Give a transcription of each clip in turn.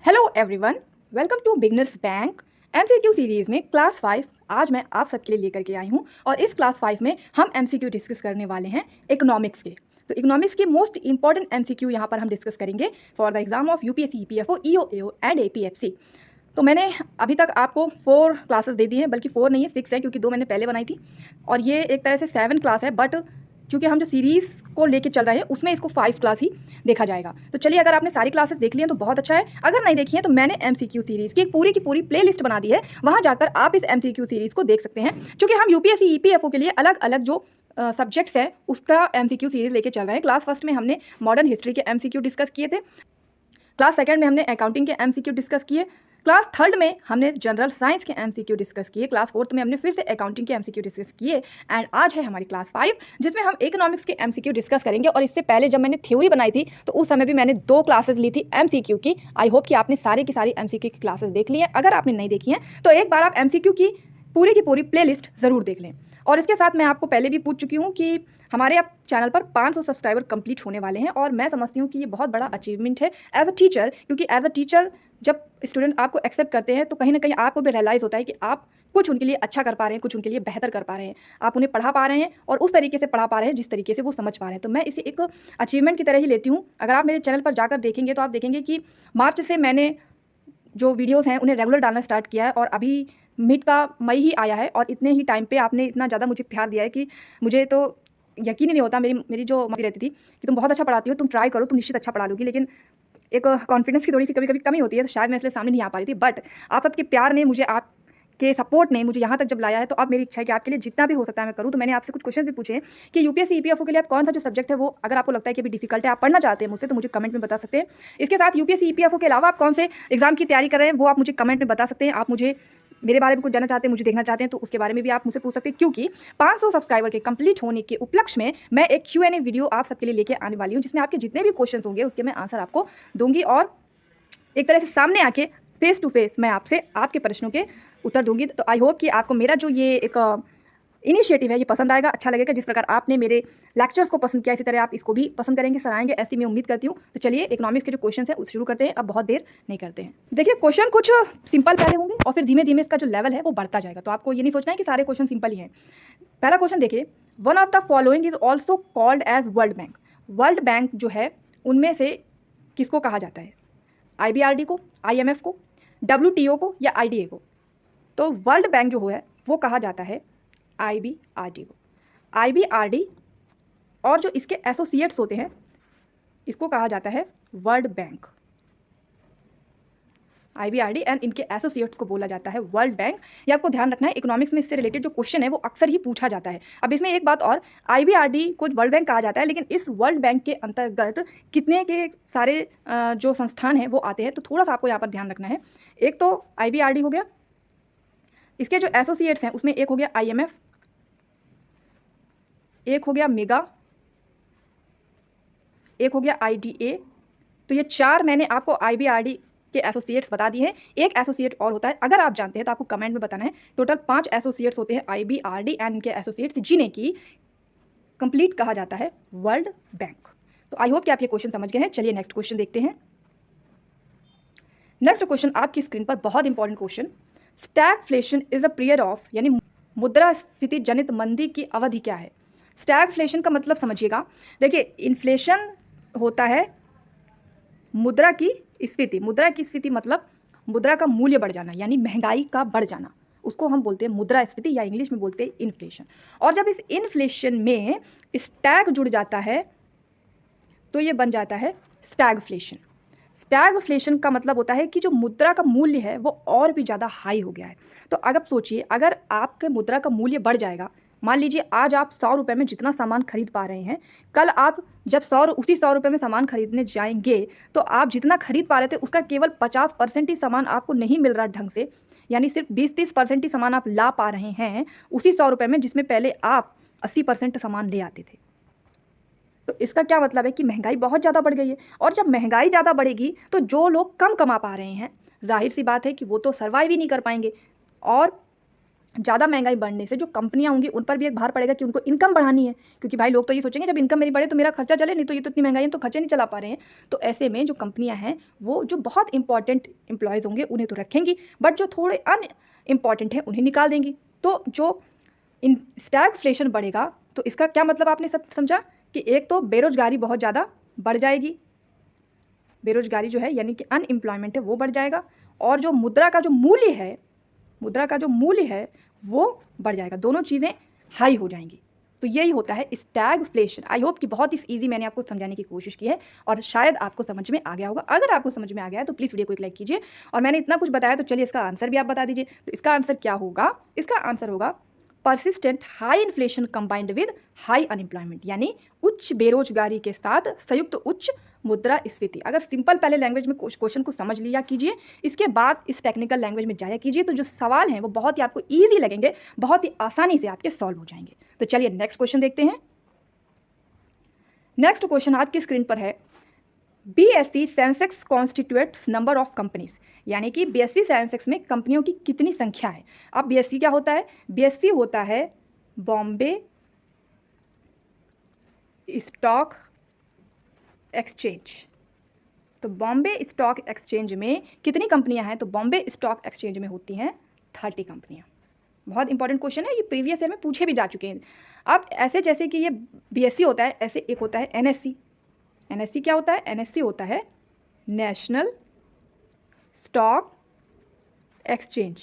Hello everyone, welcome to beginners bank MCQ series में class 5 आज मैं आप सबके लिए लेकर के आई हूँ। और इस क्लास 5 में हम एमसीक्यू डिस्कस करने वाले हैं इकोनॉमिक्स के। तो इकोनॉमिक्स के मोस्ट इंपॉर्टेंट एमसीक्यू यहाँ पर हम डिस्कस करेंगे for the exam of UPSC, EPFO, EO AO and APFC. तो मैंने अभी तक आपको 4 क्लासेस दे दी हैं, बल्कि 4 नहीं है 6 है, क्योंकि 2 मैंने पहले बनाई थी और ये एक तरह से 7 क्लास है। बट क्योंकि हम जो सीरीज़ को लेके चल रहे हैं उसमें इसको 5 क्लास ही देखा जाएगा। तो चलिए, अगर आपने सारी क्लासेस देख ली हैं तो बहुत अच्छा है, अगर नहीं देखी है तो मैंने एमसीक्यू सीरीज़ की पूरी प्लेलिस्ट बना दी है, वहाँ जाकर आप इस एमसीक्यू सीरीज़ को देख सकते हैं। क्योंकि हम यूपीएससी ईपीएफओ के लिए अलग अलग जो सब्जेक्ट्स हैं उसका एमसीक्यू सीरीज़ लेके चल रहे हैं। क्लास फर्स्ट में हमने मॉडर्न हिस्ट्री के एमसीक्यू डिस्कस किए थे, क्लास सेकंड में हमने अकाउंटिंग के एमसीक्यू डिस्कस किए, क्लास थर्ड में हमने जनरल साइंस के एमसीक्यू डिस्कस किए, क्लास फोर्थ में हमने फिर से अकाउंटिंग के एमसीक्यू डिस्कस किए एंड आज है हमारी क्लास 5 जिसमें हम इकोनॉमिक्स के एमसीक्यू डिस्कस करेंगे। और इससे पहले जब मैंने थ्योरी बनाई थी तो उस समय भी मैंने 2 क्लासेस ली थी एमसीक्यू की। आई होप कि आपने सारी की सारी एमसीक्यू की क्लासेस देख ली हैं। अगर आपने नहीं देखी हैं तो एक बार आप एमसीक्यू की पूरी प्लेलिस्ट ज़रूर देख लें। और इसके साथ मैं आपको पहले भी पूछ चुकी हूँ कि हमारे आप चैनल पर 500 सब्सक्राइबर कंप्लीट होने वाले हैं और मैं समझती हूँ कि ये बहुत बड़ा अचीवमेंट है एज अ टीचर। क्योंकि एज अ टीचर जब स्टूडेंट आपको एक्सेप्ट करते हैं तो कहीं ना कहीं आपको भी रियलाइज़ होता है कि आप कुछ उनके लिए अच्छा कर पा रहे हैं, कुछ उनके लिए बेहतर कर पा रहे हैं, आप उन्हें पढ़ा पा रहे हैं और उस तरीके से पढ़ा पा रहे हैं जिस तरीके से वो समझ पा रहे हैं। तो मैं इसे एक अचीवमेंट की तरह ही लेती हूँ। अगर आप मेरे चैनल पर जाकर देखेंगे तो आप देखेंगे कि मार्च से मैंने जो वीडियोस हैं उन्हें रेगुलर डालना स्टार्ट किया है और अभी मिड का मई ही आया है और इतने ही टाइम पे आपने इतना ज़्यादा मुझे प्यार दिया है कि मुझे तो यकीन ही नहीं होता। मेरी जो मम्मी रहती थी कि तुम बहुत अच्छा पढ़ाती हो, तुम ट्राई करो, तुम निश्चित अच्छा पढ़ा लोगी। लेकिन एक कॉन्फिडेंस की थोड़ी सी कभी कभी कमी होती है, तो शायद मैं इसलिए सामने नहीं आ पा रही थी। बट आप सबके प्यार ने मुझे, आपके सपोर्ट ने मुझे यहाँ तक जब लाया है, तो अब मेरी इच्छा है कि आपके लिए जितना भी हो सकता है मैं करूँ। तो मैंने आपसे कुछ क्वेश्चन भी पूछे हैं कि यूपीएससी ईपीएफओ के लिए आप कौन सा जो सब्जेक्ट है वो, अगर आपको लगता है कि अभी डिफिकल्ट है, आप पढ़ना चाहते हैं मुझसे, तो मुझे कमेंट में बता सकते हैं। इसके साथ यूपीएससी ईपीएफओ के अलावा आप कौन से एग्जाम की तैयारी कर रहे हैं वो आप मुझे कमेंट में बता सकते हैं। आप मुझे मेरे बारे में कुछ जानना चाहते हैं, मुझे देखना चाहते हैं, तो उसके बारे में भी आप मुझसे पूछ सकते हैं। क्योंकि 500 सब्सक्राइबर के कंप्लीट होने के उपलक्ष्य में मैं एक Q&A वीडियो आप सबके लिए लेके आने वाली हूँ, जिसमें आपके जितने भी क्वेश्चन होंगे उसके मैं आंसर आपको दूंगी और एक तरह से सामने आके फेस टू फेस मैं आपसे आपके प्रश्नों के उत्तर दूंगी। तो आई होप कि आपको मेरा जो ये एक इनिशिएटिव है ये पसंद आएगा, अच्छा लगेगा। जिस प्रकार आपने मेरे लेक्चर्स को पसंद किया इसी तरह आप इसको भी पसंद करेंगे, सराहेंगे, ऐसी मैं उम्मीद करती हूँ। तो चलिए इकोनॉमिक्स के जो क्वेश्चन है उसे शुरू करते हैं, अब बहुत देर नहीं करते हैं। देखिए, क्वेश्चन कुछ सिंपल पहले होंगे और फिर धीमे धीमे इसका जो लेवल है वो बढ़ता जाएगा। तो आपको ये नहीं सोचना है कि सारे क्वेश्चन सिंपल ही हैं। पहला क्वेश्चन देखिए, one of the following is also called as world bank. World bank जो है उनमें से किसको कहा जाता है? IBRD को, IMF को, WTO को या IDA को? तो वर्ल्ड बैंक जो है वो कहा जाता है IBRD को। IBRD और जो इसके एसोसिएट्स होते हैं इसको कहा जाता है वर्ल्ड बैंक। IBRD एंड इनके एसोसिएट्स को बोला जाता है वर्ल्ड बैंक। ये आपको ध्यान रखना है, इकोनॉमिक्स में इससे रिलेटेड जो क्वेश्चन है वो अक्सर ही पूछा जाता है। अब इसमें एक बात और, IBRD को वर्ल्ड बैंक कहा जाता है, लेकिन इस वर्ल्ड बैंक के अंतर्गत कितने के सारे जो संस्थान हैं वो आते हैं, तो थोड़ा सा आपको यहाँ पर ध्यान रखना है। एक तो IBRD हो गया, इसके जो एसोसिएट्स हैं उसमें एक हो गया IMF, एक हो गया मेगा, एक हो गया IDA। तो ये 4 मैंने आपको IBRD के एसोसिएट्स बता दिए हैं। एक एसोसिएट और होता है, अगर आप जानते हैं तो आपको कमेंट में बताना है। टोटल 5 एसोसिएट्स होते हैं IBRD एंड इनके एसोसिएट्स, जिन्हें की कंप्लीट कहा जाता है वर्ल्ड बैंक। तो आई होप कि आप ये क्वेश्चन समझ गए हैं। चलिए नेक्स्ट क्वेश्चन देखते हैं। नेक्स्ट क्वेश्चन आपकी स्क्रीन पर बहुत important question, stagflation is a period of, यानी मुद्रास्फीति जनित मंदी की अवधि क्या है? स्टैगफ्लेशन का मतलब समझिएगा। देखिए, इन्फ्लेशन होता है मुद्रा की स्फीति। मुद्रा की स्फीति मतलब मुद्रा का मूल्य बढ़ जाना, यानी महंगाई का बढ़ जाना, उसको हम बोलते हैं मुद्रास्फीति या इंग्लिश में बोलते हैं इन्फ्लेशन। और जब इस इन्फ्लेशन में स्टैग जुड़ जाता है तो ये बन जाता है स्टैगफ्लेशन। स्टैगफ्लेशन का मतलब होता है कि जो मुद्रा का मूल्य है वो और भी ज़्यादा हाई हो गया है। तो अगर सोचिए, अगर आपके मुद्रा का मूल्य बढ़ जाएगा, मान लीजिए आज आप 100 रुपये में जितना सामान खरीद पा रहे हैं, कल आप जब उसी 100 रुपये में सामान खरीदने जाएंगे तो आप जितना खरीद पा रहे थे उसका केवल 50% ही सामान आपको नहीं मिल रहा ढंग से, यानी सिर्फ 20-30% ही सामान आप ला पा रहे हैं उसी 100 रुपये में, जिसमें पहले आप 80% सामान ले आते थे। तो इसका क्या मतलब है कि महंगाई बहुत ज़्यादा बढ़ गई है। और जब महंगाई ज़्यादा बढ़ेगी तो जो लोग कम कमा पा रहे हैं, जाहिर सी बात है कि वो तो सर्वाइव ही नहीं कर पाएंगे। और ज़्यादा महंगाई बढ़ने से जो कंपनियां होंगी उन पर भी एक भार पड़ेगा कि उनको इनकम बढ़ानी है, क्योंकि भाई लोग तो ये सोचेंगे जब इनकम मेरी बढ़े तो मेरा खर्चा चले, नहीं तो ये तो इतनी महंगाई है तो खर्चे नहीं चला पा रहे हैं। तो ऐसे में जो कंपनियां हैं वो जो बहुत इंपॉर्टेंट एम्प्लॉयज़ होंगे उन्हें तो रखेंगी, बट जो थोड़े अन इम्पॉर्टेंट हैं उन्हें निकाल देंगी। तो जो इन स्टैगफ्लेशन बढ़ेगा तो इसका क्या मतलब आपने सब समझा कि एक तो बेरोजगारी बहुत ज़्यादा बढ़ जाएगी, बेरोजगारी जो है यानी कि अनएम्प्लॉयमेंट है वो बढ़ जाएगा, और जो मुद्रा का जो मूल्य है वो बढ़ जाएगा, दोनों चीज़ें हाई हो जाएंगी। तो यही होता है स्टैगफ्लेशन। आई होप कि बहुत ही ईजी मैंने आपको समझाने की कोशिश की है और शायद आपको समझ में आ गया होगा। अगर आपको समझ में आ गया है तो प्लीज़ वीडियो को एक लाइक कीजिए, और मैंने इतना कुछ बताया तो चलिए इसका आंसर भी आप बता दीजिए। तो इसका आंसर क्या होगा? इसका आंसर होगा persistent high inflation combined with high unemployment, यानी उच्च बेरोजगारी के साथ संयुक्त उच्च मुद्रास्फीति। अगर सिंपल पहले लैंग्वेज में क्वेश्चन को समझ लिया कीजिए, इसके बाद इस टेक्निकल लैंग्वेज में जाया कीजिए, तो जो सवाल हैं वो बहुत ही आपको ईजी लगेंगे, बहुत ही आसानी से आपके सॉल्व हो जाएंगे। तो चलिए नेक्स्ट क्वेश्चन देखते हैं। नेक्स्ट क्वेश्चन आपकी स्क्रीन पर है, BSE Sensex constituents number of companies, यानी कि बीएससी सेंसेक्स में कंपनियों की कितनी संख्या है। अब बीएससी क्या होता है? बीएससी होता है बॉम्बे स्टॉक एक्सचेंज। तो बॉम्बे स्टॉक एक्सचेंज में कितनी कंपनियां हैं? तो बॉम्बे स्टॉक एक्सचेंज में होती हैं 30 कंपनियां। बहुत इंपॉर्टेंट क्वेश्चन है, ये प्रीवियस ईयर में पूछे भी जा चुके हैं। अब ऐसे जैसे कि ये बीएससी होता है, ऐसे एक होता है एनएससी। एनएससी क्या होता है? एनएससी होता है नेशनल स्टॉक एक्सचेंज,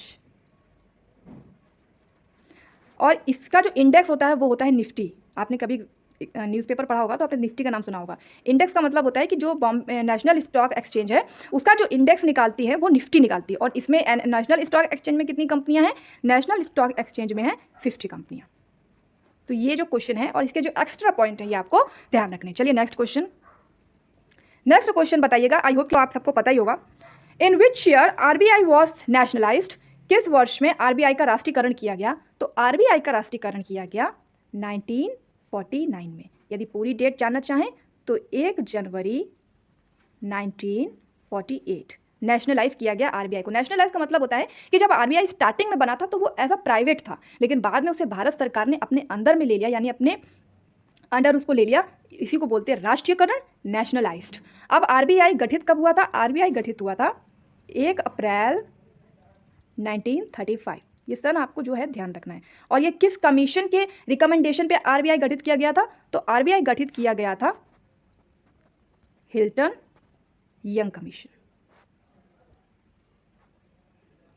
और इसका जो इंडेक्स होता है वो होता है निफ्टी। आपने कभी न्यूज़पेपर पढ़ा होगा तो आपने निफ्टी का नाम सुना होगा। इंडेक्स का मतलब होता है कि जो नेशनल स्टॉक एक्सचेंज है उसका जो इंडेक्स निकालती है वो निफ्टी निकालती है, और इसमें नेशनल स्टॉक एक्सचेंज में कितनी कंपनियां हैं? नेशनल स्टॉक एक्सचेंज में है 50 कंपनियां। तो ये जो क्वेश्चन है और इसके जो एक्स्ट्रा पॉइंट है ये आपको ध्यान रखने। चलिए नेक्स्ट क्वेश्चन बताइएगा। आई होप कि आप सबको पता ही होगा। In which year RBI was nationalised, किस वर्ष में आरबीआई का राष्ट्रीयकरण किया गया? तो आरबीआई का राष्ट्रीयकरण किया गया 1949 में। यदि पूरी डेट जानना चाहें तो 1 जनवरी 1948 नेशनलाइज किया गया आरबीआई को। नेशनलाइज का मतलब होता है कि जब आरबीआई स्टार्टिंग में बना था तो वो एज अ प्राइवेट था, लेकिन बाद में उसे भारत सरकार ने अपने अंदर में ले लिया, यानी अपने अंडर उसको ले लिया। इसी को बोलते हैं राष्ट्रीयकरण, नेशनलाइज्ड। अब आरबीआई गठित कब हुआ था? आरबीआई गठित हुआ था 1 अप्रैल 1935। ये सन आपको जो है ध्यान रखना है। और ये किस कमीशन के रिकमेंडेशन पे आरबीआई गठित किया गया था? तो आरबीआई गठित किया गया था हिल्टन यंग कमीशन।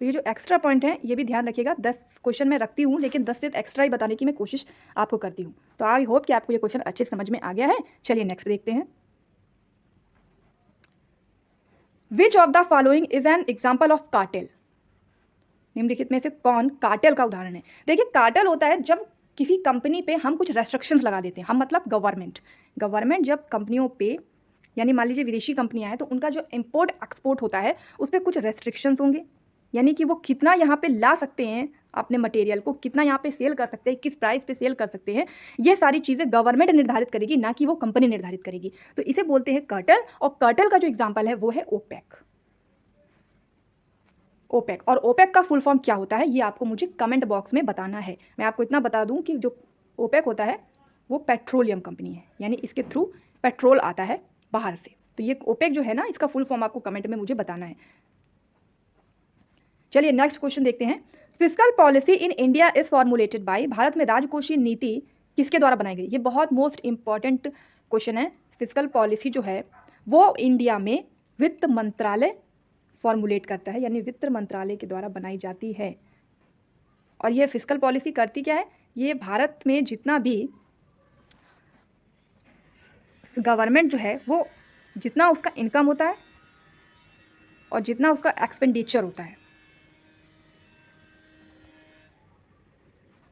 तो ये जो एक्स्ट्रा पॉइंट है ये भी ध्यान रखिएगा। 10 क्वेश्चन मैं रखती हूँ, लेकिन 10 से एक्स्ट्रा ही बताने की मैं कोशिश आपको करती हूँ। तो आई होप कि आपको ये क्वेश्चन अच्छे से समझ में आ गया है। चलिए नेक्स्ट देखते हैं। विच of the following is an example of cartel, निम्नलिखित में से कौन कार्टेल का उदाहरण है? देखिए कार्टेल होता है जब किसी कंपनी पे हम कुछ रेस्ट्रिक्शंस लगा देते हैं। हम मतलब गवर्नमेंट जब कंपनियों पे, यानी मान लीजिए विदेशी कंपनियां हैं तो उनका जो इंपोर्ट एक्सपोर्ट होता है उस पर कुछ रेस्ट्रिक्शंस होंगे, यानी कि वो कितना यहाँ पे ला सकते हैं अपने मटेरियल को, कितना यहाँ पे सेल कर सकते हैं, किस प्राइस पे सेल कर सकते हैं, ये सारी चीज़ें गवर्नमेंट निर्धारित करेगी, ना कि वो कंपनी निर्धारित करेगी। तो इसे बोलते हैं कार्टेल। और कार्टेल का जो एग्जाम्पल है वो है ओपेक। और ओपेक का फुल फॉर्म क्या होता है ये आपको मुझे कमेंट बॉक्स में बताना है। मैं आपको इतना बता दूं कि जो ओपेक होता है वो पेट्रोलियम कंपनी है, यानी इसके थ्रू पेट्रोल आता है बाहर से। तो ये ओपेक जो है ना, इसका फुल फॉर्म आपको कमेंट में मुझे बताना है। चलिए नेक्स्ट क्वेश्चन देखते हैं। Fiscal policy in India is formulated bye, Bharat में राजकोषीय नीति किसके द्वारा बनाई गई? ये बहुत मोस्ट इंपॉर्टेंट क्वेश्चन है। फिस्कल पॉलिसी जो है वो इंडिया में वित्त मंत्रालय फॉर्मुलेट करता है, यानी वित्त मंत्रालय के द्वारा बनाई जाती है। और ये फिस्कल पॉलिसी करती क्या है? ये भारत में जितना भी गवर्नमेंट जो है वो जितना उसका इनकम होता है और जितना उसका एक्सपेंडिचर होता है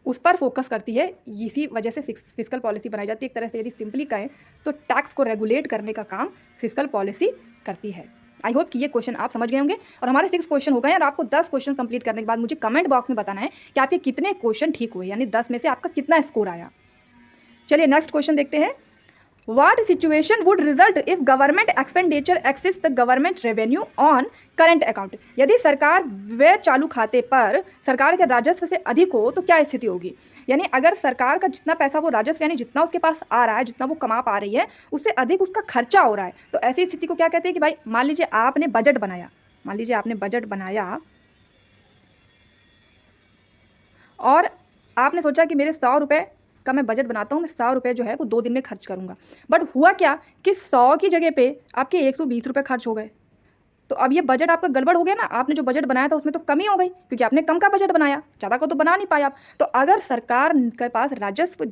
उस पर फोकस करती है। इसी वजह से फिस्कल पॉलिसी बनाई जाती है। एक तरह से यदि सिंपली कहें तो टैक्स को रेगुलेट करने का काम फिस्कल पॉलिसी करती है। आई होप कि ये क्वेश्चन आप समझ गए होंगे। और हमारे 6 क्वेश्चन हो गए और आपको 10 क्वेश्चन कंप्लीट करने के बाद मुझे कमेंट बॉक्स में बताना है कि आपके कितने क्वेश्चन ठीक हुए, यानी 10 में से आपका कितना स्कोर आया। चलिए नेक्स्ट क्वेश्चन देखते हैं। What situation would result if government expenditure exceeds the government revenue on current account? यदि सरकार व्यय चालू खाते पर सरकार के राजस्व से अधिक हो तो क्या स्थिति होगी? यानी अगर सरकार का जितना पैसा वो राजस्व यानी जितना उसके पास आ रहा है, जितना वो कमा पा रही है, उससे अधिक उसका खर्चा हो रहा है, तो ऐसी स्थिति को क्या कहते हैं कि भाई मान लीजिए आपने बजट बनाया, मान लीजिए आपने बजट बनाया और आपने सोचा कि मेरे 100 रुपये का मैं बजट बनाता हूँ, मैं 100 रुपये जो है वो 2 दिन में खर्च करूँगा। बट हुआ क्या कि 100 की जगह पे आपके 120 रुपये खर्च हो गए। तो अब ये बजट आपका गड़बड़ हो गया ना, आपने जो बजट बनाया था उसमें तो कमी हो गई, क्योंकि आपने कम का बजट बनाया, ज़्यादा को तो बना नहीं पाए आप। तो अगर सरकार के पास राजस्व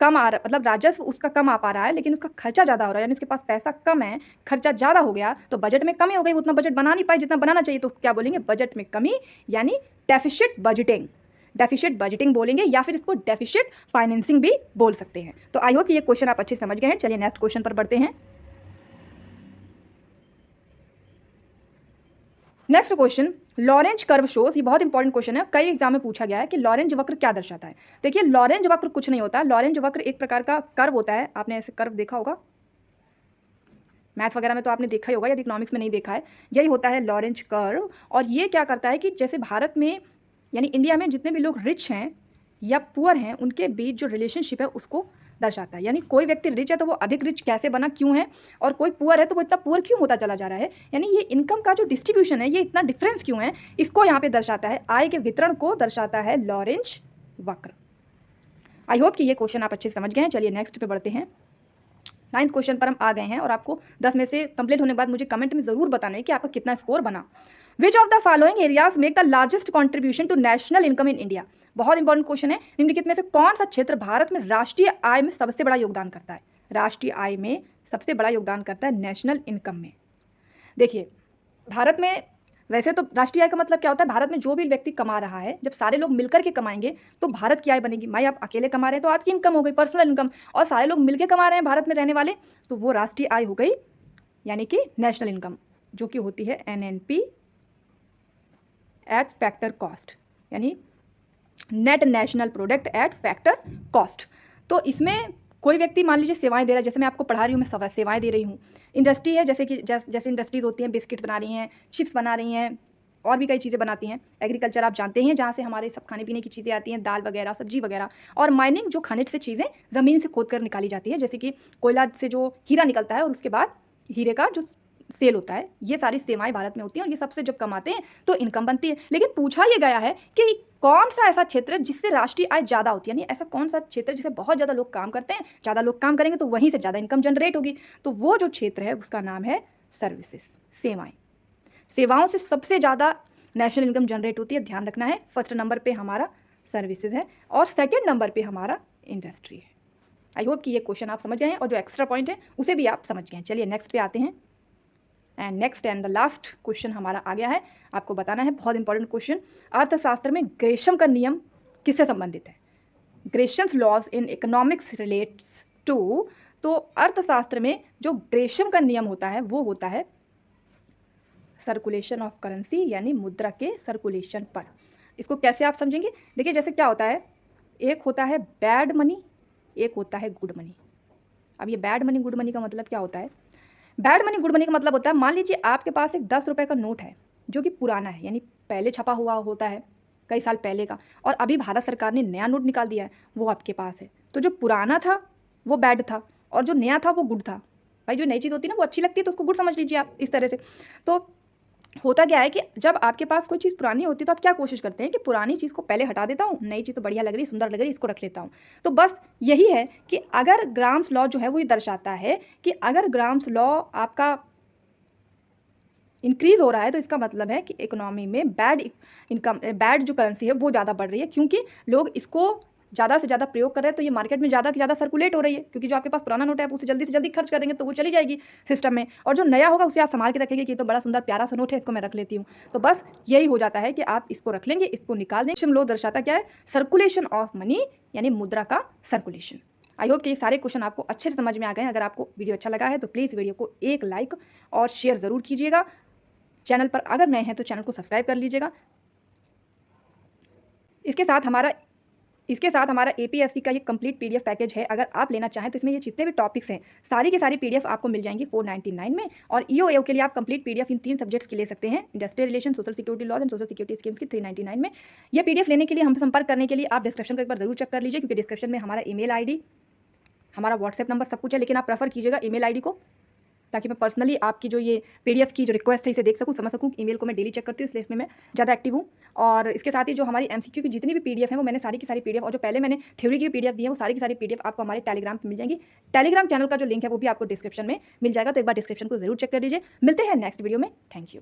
कम आ रहा, मतलब राजस्व उसका कम आ पा रहा है लेकिन उसका खर्चा ज़्यादा हो रहा है, यानी उसके पास पैसा कम है, खर्चा ज़्यादा हो गया, तो बजट में कमी हो गई, उतना बजट बना नहीं पाई जितना बनाना चाहिए। तो क्या बोलेंगे? बजट में कमी, यानी डेफिसिट बजटिंग। डेफिसिट बजटिंग बोलेंगे या फिर इसको डेफिसिट फाइनेंसिंग भी बोल सकते हैं। तो आई होप कि ये क्वेश्चन आप अच्छे समझ गए हैं। चलिए नेक्स्ट क्वेश्चन पर बढ़ते हैं। Next question, Lorentz curve shows, ये बहुत इंपॉर्टेंट क्वेश्चन है, कई एग्जाम में पूछा गया है कि लॉरेंज वक्र क्या दर्शाता है। देखिए लॉरेंज वक्र कुछ नहीं होता, लॉरेंज वक्र एक प्रकार का कर्व होता है, आपने ऐसे कर्व देखा होगा, मैथ वगैरह में तो आपने देखा ही होगा, यदि इकोनॉमिक्स में नहीं देखा है, यही होता है लॉरेंज कर्व। और ये क्या करता है कि जैसे भारत में यानी इंडिया में जितने भी लोग रिच हैं या पुअर हैं उनके बीच जो रिलेशनशिप है उसको दर्शाता है। यानी कोई व्यक्ति रिच है तो वो अधिक रिच कैसे बना, क्यों है, और कोई पुअर है तो वो इतना पुअर क्यों होता चला जा रहा है, यानी ये इनकम का जो डिस्ट्रीब्यूशन है ये इतना डिफरेंस क्यों है, इसको यहाँ पे दर्शाता है, आय के वितरण को दर्शाता है लॉरेंज वक्र। आई होप कि ये क्वेश्चन आप अच्छे से समझ गए हैं। चलिए नेक्स्ट पे बढ़ते हैं। 9th क्वेश्चन पर हम आ गए हैं और आपको 10 में से कंप्लीट होने के बाद मुझे कमेंट में ज़रूर बताना है कि आपका कितना स्कोर बना। Which of the following areas make the largest contribution to national income in India? बहुत इंपॉर्टेंट क्वेश्चन है। निम्नलिखित में से कौन सा क्षेत्र भारत में राष्ट्रीय आय में सबसे बड़ा योगदान करता है? राष्ट्रीय आय में सबसे बड़ा योगदान करता है नेशनल इनकम में। देखिए भारत में वैसे तो राष्ट्रीय आय का मतलब क्या होता है, भारत में जो भी व्यक्ति कमा रहा है, जब सारे लोग मिलकर के कमाएंगे तो भारत की आय बनेगी। भाई आप अकेले कमा रहे हैं तो आपकी इनकम हो गई पर्सनल इनकम, और सारे लोग मिलकर कमा रहे हैं भारत में रहने वाले, तो वो राष्ट्रीय आय हो गई, यानी कि नेशनल इनकम, जो कि होती है NNP एट फैक्टर कॉस्ट, यानी net national product at factor cost. तो इसमें कोई व्यक्ति मान लीजिए सेवाएं दे रहा है, जैसे मैं आपको पढ़ा रही हूँ, मैं सेवाएं दे रही हूँ। इंडस्ट्री है, जैसे कि जैसे इंडस्ट्रीज होती हैं, बिस्किट्स बना रही हैं, चिप्स बना रही हैं, और भी कई चीज़ें बनाती हैं। एग्रीकल्चर आप जानते हैं, जहाँ से हमारे सब खाने पीने की चीज़ें आती हैं, दाल वगैरह, सब्जी वगैरह। और माइनिंग, जो खनिज से चीज़ें ज़मीन से खोद कर निकाली जाती है, जैसे कि कोयला से जो हीरा निकलता है और उसके बाद हीरे का जो सेल होता है, ये सारी सेवाएं भारत में होती हैं, और ये सबसे जब कमाते हैं तो इनकम बनती है। लेकिन पूछा ये गया है कि कौन सा ऐसा क्षेत्र है जिससे राष्ट्रीय आय ज़्यादा होती है, यानी ऐसा कौन सा क्षेत्र जिसमें बहुत ज़्यादा लोग काम करते हैं, ज़्यादा लोग काम करेंगे तो वहीं से ज़्यादा इनकम जनरेट होगी। तो वो जो क्षेत्र है उसका नाम है सर्विसेज, सेवाएं। सेवाओं से सबसे ज़्यादा नेशनल इनकम जनरेट होती है, ध्यान रखना है। फर्स्ट नंबर पे हमारा सर्विसेज है और सेकेंड नंबर पे हमारा इंडस्ट्री है। आई होप कि ये क्वेश्चन आप समझ गए हैं और जो एक्स्ट्रा पॉइंट है उसे भी आप समझ गए हैं। चलिए नेक्स्ट पे आते हैं। And next and the last question हमारा आ गया है, आपको बताना है, बहुत इंपॉर्टेंट क्वेश्चन। अर्थशास्त्र में ग्रेशम का नियम किससे संबंधित है? Gresham's laws in economics relates to, तो अर्थशास्त्र में जो ग्रेशम का नियम होता है वो होता है सर्कुलेशन ऑफ करेंसी, यानी मुद्रा के सर्कुलेशन पर। इसको कैसे आप समझेंगे? देखिए जैसे क्या होता है, एक होता है बैड मनी, एक होता है गुड मनी। अब ये बैड मनी गुड मनी का मतलब क्या होता है? बैड मनी गुड मनी का मतलब होता है, मान लीजिए आपके पास एक 10 रुपये का नोट है जो कि पुराना है, यानी पहले छपा हुआ होता है कई साल पहले का, और अभी भारत सरकार ने नया नोट निकाल दिया है, वो आपके पास है। तो जो पुराना था वो बैड था और जो नया था वो गुड था। भाई जो नई चीज़ होती है ना वो अच्छी लगती है तो उसको गुड समझ लीजिए आप, इस तरह से। तो होता क्या है कि जब आपके पास कोई चीज़ पुरानी होती है तो आप क्या कोशिश करते हैं कि पुरानी चीज़ को पहले हटा देता हूँ, नई चीज़ तो बढ़िया लग रही, सुंदर लग रही, इसको रख लेता हूँ। तो बस यही है कि अगर ग्राम्स लॉ जो है वो ये दर्शाता है कि अगर ग्राम्स लॉ आपका इंक्रीज़ हो रहा है तो इसका मतलब है कि इकोनॉमी में बैड जो करेंसी है वो ज़्यादा बढ़ रही है, क्योंकि लोग इसको ज़्यादा से ज़्यादा प्रयोग कर रहे हैं, तो ये मार्केट में ज़्यादा से ज़्यादा सर्कुलेट हो रही है, क्योंकि जो आपके पास पुराना नोट है आप उसे जल्दी से जल्दी खर्च करेंगे तो वो चली जाएगी सिस्टम में, और जो नया होगा उसे आप संभाल के रखेंगे कि ये तो बड़ा सुंदर प्यारा सा नोट है, इसको मैं रख लेती हूँ। तो बस यही हो जाता है कि आप इसको रख लेंगे, इसको निकाल देंगे। लो दर्शाता क्या है? सर्कुलेशन ऑफ मनी, यानी मुद्रा का सर्कुलेशन। आई होप कि ये सारे क्वेश्चन आपको अच्छे से समझ में आ गए हैं। अगर आपको वीडियो अच्छा लगा है तो प्लीज़ वीडियो को एक लाइक और शेयर ज़रूर कीजिएगा। चैनल पर अगर नए हैं तो चैनल को सब्सक्राइब कर लीजिएगा। इसके साथ हमारा इसके साथ हमारा एपीएफसी का ये कंप्लीट पीडीएफ पैकेज है। अगर आप लेना चाहें तो इसमें ये जितने भी टॉपिक्स हैं सारी की सारी पीडीएफ आपको मिल जाएंगी 499 में। और ईओएओ के लिए आप कंप्लीट पीडीएफ इन 3 सब्जेक्ट्स के ले सकते हैं, industrial relation, social security laws and social security schemes की 399 में। ये पीडीएफ लेने के लिए हमसे संपर्क करने के लिए आप डिस्क्रिप्शन को एक बार जरूर चेक कर लीजिए, क्योंकि डिस्क्रिप्शन में हमारा ईमेल आईडी, हमारा व्हाट्सएप नंबर सब कुछ है। लेकिन आप प्रेफर कीजिएगा ईमेल आईडी को, ताकि मैं पर्सनली आपकी जो ये पीडीएफ की जो रिक्वेस्ट है इसे देख सकूँ, समझ सकूँ। ईमेल को मैं डेली चेक करती हूँ, इसलिए इसमें मैं ज़्यादा एक्टिव हूँ। और इसके साथ ही जो हमारी एमसीक्यू की जितनी भी पीडीएफ है वो मैंने सारी की सारी पीडीएफ, और जो पहले मैंने थ्योरी की पीडीएफ दी है वो सारी की सारी पीडीएफ आपको हमारे टेलीग्राम पर मिल जाएंगी। टेलीग्राम चैनल का जो लिंक है वो भी आपको डिस्क्रिप्शन में मिल जाएगा, तो एक बार डिस्क्रिप्शन को जरूर चेक कर लीजिए। मिलते हैं नेक्स्ट वीडियो में। Thank you.